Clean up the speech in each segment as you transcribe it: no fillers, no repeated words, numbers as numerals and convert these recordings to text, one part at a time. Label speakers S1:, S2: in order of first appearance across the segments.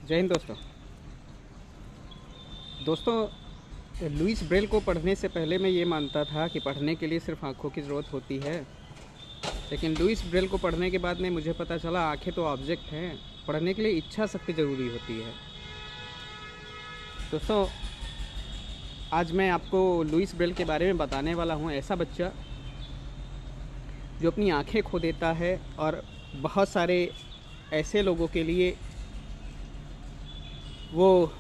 S1: जय हिंद दोस्तों Louis Braille को पढ़ने से पहले मैं ये मानता था कि पढ़ने के लिए सिर्फ आँखों की ज़रूरत होती है। लेकिन लुइस ब्रेल को पढ़ने के बाद में मुझे पता चला आँखें तो ऑब्जेक्ट हैं, पढ़ने के लिए इच्छा शक्ति ज़रूरी होती है। दोस्तों आज मैं आपको लुइस ब्रेल के बारे में बताने वाला हूँ। ऐसा बच्चा जो अपनी आँखें खो देता है और बहुत सारे ऐसे लोगों के लिए वो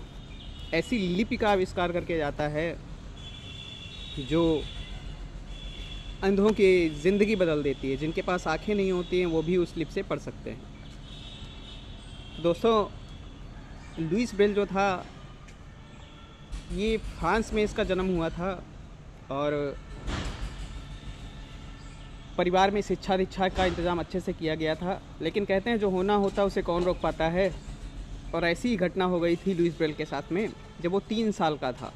S1: ऐसी लिपि का आविष्कार करके जाता है जो अंधों की ज़िंदगी बदल देती है। जिनके पास आंखें नहीं होती हैं वो भी उस लिपि से पढ़ सकते हैं। दोस्तों लुइस ब्रेल जो था ये फ्रांस में इसका जन्म हुआ था और परिवार में शिक्षा दीक्षा का इंतज़ाम अच्छे से किया गया था। लेकिन कहते हैं जो होना होता उसे कौन रोक पाता है। और ऐसी ही घटना हो गई थी लुइस ब्रेल के साथ में जब वो 3 साल का था।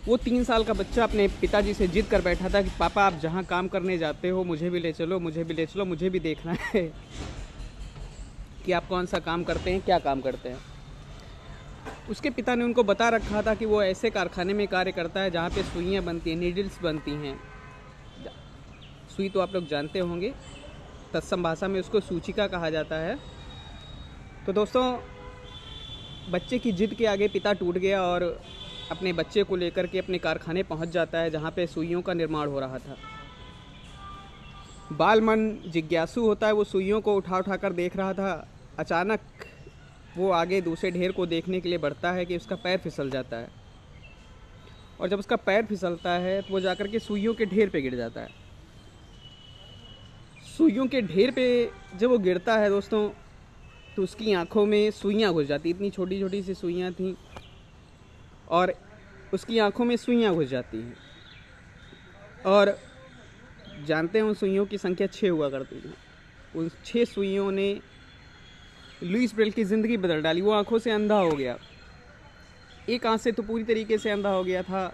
S1: वो 3 साल का बच्चा अपने पिताजी से जिद कर बैठा था कि पापा आप जहाँ काम करने जाते हो मुझे भी ले चलो, मुझे भी ले चलो, मुझे भी देखना है कि आप कौन सा काम करते हैं, क्या काम करते हैं। उसके पिता ने उनको बता रखा था कि वो ऐसे कारखाने में कार्य करता है जहाँ पे सुइयाँ बनती हैं, नीडल्स बनती हैं। सुई तो आप लोग जानते होंगे, तत्सम भाषा में उसको सूचिका कहा जाता है। तो दोस्तों बच्चे की जिद के आगे पिता टूट गया और अपने बच्चे को लेकर के अपने कारखाने पहुंच जाता है जहां पे सुइयों का निर्माण हो रहा था। बाल मन जिज्ञासु होता है, वो सुइयों को उठा उठा कर देख रहा था। अचानक वो आगे दूसरे ढेर को देखने के लिए बढ़ता है कि उसका पैर फिसल जाता है और जब उसका पैर फिसलता है तो वो जाकर के सुइयों के ढेर पे गिर जाता है। सुइयों के ढेर पे जब वो गिरता है दोस्तों तो उसकी आंखों में सुइयां घुस जाती। इतनी छोटी छोटी सी सुइयां थीं और उसकी आंखों में सुइयां घुस जाती हैं। और जानते हैं उन सुइयों की संख्या 6 हुआ करती थी। उन 6 सुइयों ने लुइस ब्रेल की ज़िंदगी बदल डाली। वो आंखों से अंधा हो गया। एक आंख से तो पूरी तरीके से अंधा हो गया था।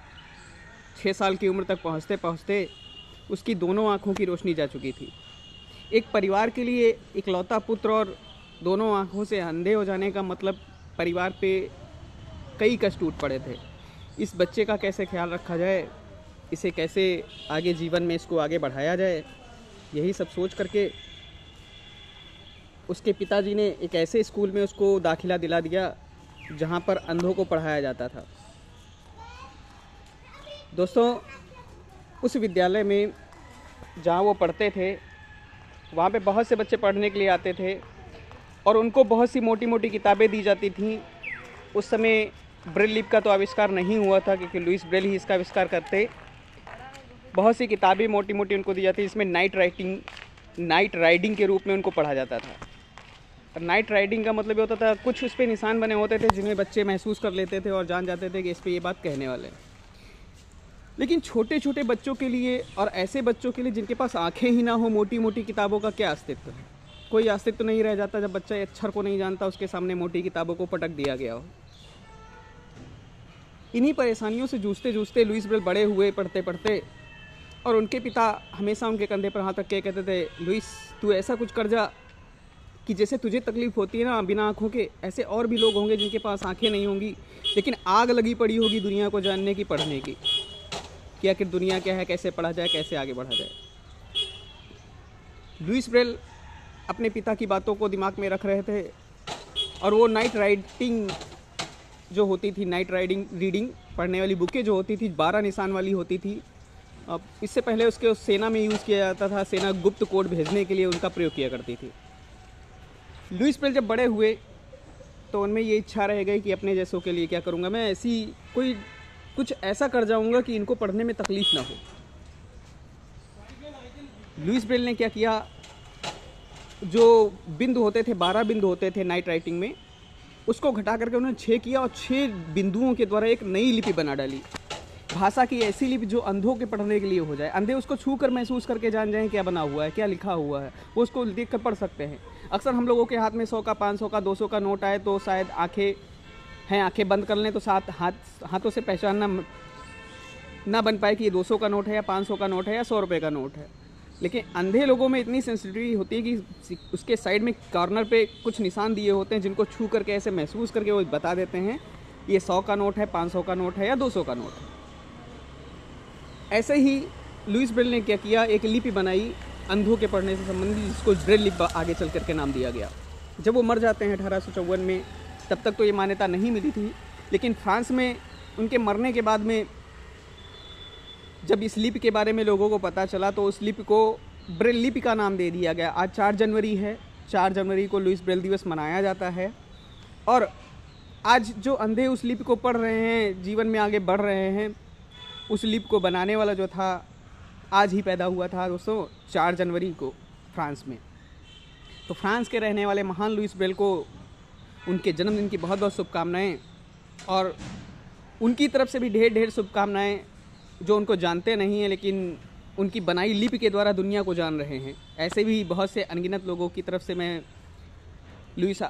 S1: 6 साल की उम्र तक पहुँचते पहुँचते उसकी दोनों आँखों की रोशनी जा चुकी थी। एक परिवार के लिए इकलौता पुत्र और दोनों आँखों से अंधे हो जाने का मतलब परिवार पे कई कष्ट टूट पड़े थे। इस बच्चे का कैसे ख्याल रखा जाए, इसे कैसे आगे जीवन में इसको आगे बढ़ाया जाए, यही सब सोच करके उसके पिताजी ने एक ऐसे स्कूल में उसको दाखिला दिला दिया जहाँ पर अंधों को पढ़ाया जाता था। दोस्तों उस विद्यालय में जहाँ वो पढ़ते थे वहाँ पे बहुत से बच्चे पढ़ने के लिए आते थे और उनको बहुत सी मोटी मोटी किताबें दी जाती थीं। उस समय ब्रेल लिपि का तो आविष्कार नहीं हुआ था क्योंकि लुइस ब्रेल ही इसका आविष्कार करते। बहुत सी किताबें मोटी मोटी उनको दी जाती, इसमें नाइट राइडिंग के रूप में उनको पढ़ा जाता था। और नाइट राइडिंग का मतलब ये होता था कुछ उस पर निशान बने होते थे जिन्हें बच्चे महसूस कर लेते थे और जान जाते थे कि इस पर ये बात कहने वाले हैं। लेकिन छोटे छोटे बच्चों के लिए और ऐसे बच्चों के लिए जिनके पास आँखें ही ना हो, मोटी मोटी किताबों का क्या अस्तित्व है। कोई अस्तित्व नहीं रह जाता जब बच्चा अक्षर को नहीं जानता, उसके सामने मोटी किताबों को पटक दिया गया हो। इन्हीं परेशानियों से जूझते जूझते लुइस ब्रेल बड़े हुए पढ़ते पढ़ते और उनके पिता हमेशा उनके कंधे पर हाथ रख के कहते थे, लुइस तू ऐसा कुछ कर जा कि जैसे तुझे तकलीफ़ होती है ना बिना आँखों के, ऐसे और भी लोग होंगे जिनके पास आँखें नहीं होंगी लेकिन आग लगी पड़ी होगी दुनिया को जानने की, पढ़ने की, कि आखिर दुनिया क्या है, कैसे पढ़ा जाए, कैसे आगे बढ़ा जाए। लुइस ब्रेल अपने पिता की बातों को दिमाग में रख रहे थे और वो नाइट राइडिंग जो होती थी, नाइट रीडिंग पढ़ने वाली बुकें जो होती थी 12 निशान वाली होती थी। अब इससे पहले उसके सेना में यूज़ किया जाता था। सेना गुप्त कोड भेजने के लिए उनका प्रयोग किया करती थी। लुइस ब्रेल जब बड़े हुए तो उनमें ये इच्छा रह गई कि अपने जैसों के लिए क्या करूँगा, मैं ऐसी कुछ ऐसा कर जाऊँगा कि इनको पढ़ने में तकलीफ़ ना हो। लुइस ब्रेल ने क्या किया, जो बिंदु होते थे 12 बिंदु होते थे नाइट राइटिंग में, उसको घटा करके उन्होंने 6 किया और 6 बिंदुओं के द्वारा एक नई लिपि बना डाली। भाषा की ऐसी लिपि जो अंधों के पढ़ने के लिए हो जाए। अंधे उसको छू कर महसूस करके जान जाएं क्या बना हुआ है, क्या लिखा हुआ है, वो उसको देख कर पढ़ सकते हैं। अक्सर हम लोगों के हाथ में 100 का, 500 का, 200 का नोट आए तो शायद आँखें बंद कर लें तो हाथों से पहचानना ना बन पाए कि ये 200 का नोट है या 500 का नोट है या 100 रुपये का नोट है। लेकिन अंधे लोगों में इतनी सेंसिटिविटी होती है कि उसके साइड में कॉर्नर पे कुछ निशान दिए होते हैं जिनको छू करके ऐसे महसूस करके वो बता देते हैं ये 100 का नोट है, 500 का नोट है या 200 का नोट है। ऐसे ही लुइस ब्रेल ने क्या किया, एक लिपि बनाई अंधों के पढ़ने से संबंधित, जिसको ब्रेल लिपि आगे चल करके नाम दिया गया। जब वो मर जाते हैं 1854 में, तब तक तो ये मान्यता नहीं मिली थी, लेकिन फ्रांस में उनके मरने के बाद में जब इस लिपि के बारे में लोगों को पता चला तो उस लिपि को ब्रेल लिपि का नाम दे दिया गया। आज 4 जनवरी है, 4 जनवरी को लुइस ब्रेल दिवस मनाया जाता है। और आज जो अंधे उस लिपि को पढ़ रहे हैं, जीवन में आगे बढ़ रहे हैं, उस लिपि को बनाने वाला जो था आज ही पैदा हुआ था दोस्तों, 4 जनवरी को फ्रांस में। तो फ्रांस के रहने वाले महान लुइस ब्रेल को उनके जन्मदिन की बहुत बहुत शुभकामनाएँ, और उनकी तरफ से भी ढेर ढेर शुभकामनाएँ जो उनको जानते नहीं हैं लेकिन उनकी बनाई लिपि के द्वारा दुनिया को जान रहे हैं। ऐसे भी बहुत से अनगिनत लोगों की तरफ से मैं लुइस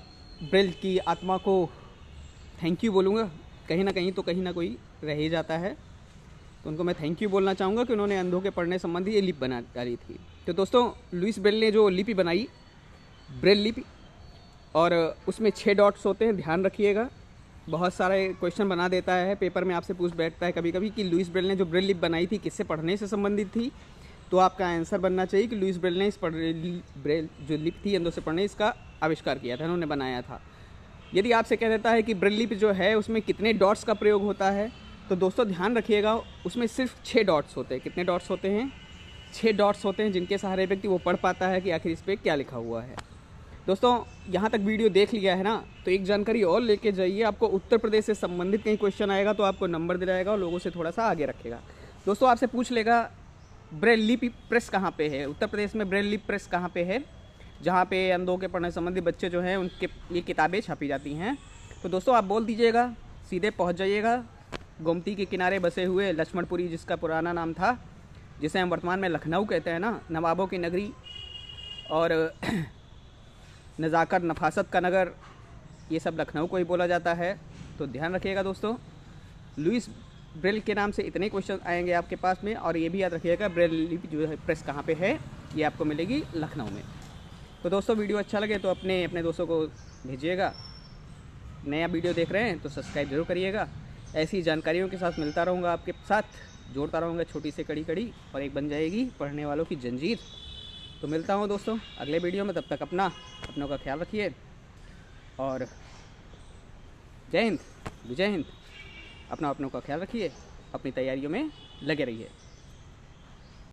S1: ब्रेल की आत्मा को थैंक यू बोलूँगा। कहीं ना कोई रह ही जाता है, तो उनको मैं थैंक यू बोलना चाहूँगा कि उन्होंने अंधों के पढ़ने संबंधी ये लिपि बना डाली थी। तो दोस्तों, लुइस ब्रेल ने जो लिपि बनाई, ब्रेल लिपि, और उसमें 6 डॉट्स होते हैं, ध्यान रखिएगा। बहुत सारे क्वेश्चन बना देता है, पेपर में आपसे पूछ बैठता है कभी कभी कि लुइस ब्रेल ने जो ब्रेल लिपि बनाई थी किससे पढ़ने से संबंधित थी। तो आपका आंसर बनना चाहिए कि लुइस ब्रेल ने इस ब्रेल जो लिपि थी अंधों से पढ़ने, इसका आविष्कार किया था, उन्होंने बनाया था। यदि आपसे कह देता है कि ब्रेल लिपि जो है उसमें कितने डॉट्स का प्रयोग होता है, तो दोस्तों ध्यान रखिएगा, उसमें सिर्फ 6 डॉट्स होते हैं। कितने डॉट्स होते हैं? 6 डॉट्स होते हैं, जिनके सहारे व्यक्ति वो पढ़ पाता है कि आखिर इस पर क्या लिखा हुआ है। दोस्तों, यहाँ तक वीडियो देख लिया है ना, तो एक जानकारी और लेके जाइए। आपको उत्तर प्रदेश से संबंधित कहीं क्वेश्चन आएगा तो आपको नंबर दिलाएगा और लोगों से थोड़ा सा आगे रखेगा। दोस्तों, आपसे पूछ लेगा ब्रेल लिपि प्रेस कहाँ पे है, उत्तर प्रदेश में ब्रेल लिपि प्रेस कहाँ पे है, जहाँ पे अंधों के पढ़ने संबंधी बच्चे जो हैं उनके ये किताबें छपी जाती हैं। तो दोस्तों, आप बोल दीजिएगा, सीधे पहुँच जाइएगा गोमती के किनारे बसे हुए लक्ष्मणपुरी, जिसका पुराना नाम था, जिसे हम वर्तमान में लखनऊ कहते हैं ना, नवाबों की नगरी और नज़ाकत नफासत का नगर, ये सब लखनऊ को ही बोला जाता है। तो ध्यान रखिएगा दोस्तों, लुइस ब्रेल के नाम से इतने क्वेश्चन आएंगे आपके पास में, और ये भी याद रखिएगा ब्रेल लिपि जो है प्रेस कहाँ पे है, ये आपको मिलेगी लखनऊ में। तो दोस्तों, वीडियो अच्छा लगे तो अपने दोस्तों को भेजिएगा। नया वीडियो देख रहे हैं तो सब्सक्राइब जरूर करिएगा। ऐसी जानकारियों के साथ मिलता रहूँगा, आपके साथ जोड़ता रहूँगा, छोटी से कड़ी और एक बन जाएगी पढ़ने वालों की जंजीर। तो मिलता हूँ दोस्तों अगले वीडियो में, तब तक अपनों का ख्याल रखिए और जय हिंद, विजय हिंद। अपनों का ख्याल रखिए, अपनी तैयारियों में लगे रहिए।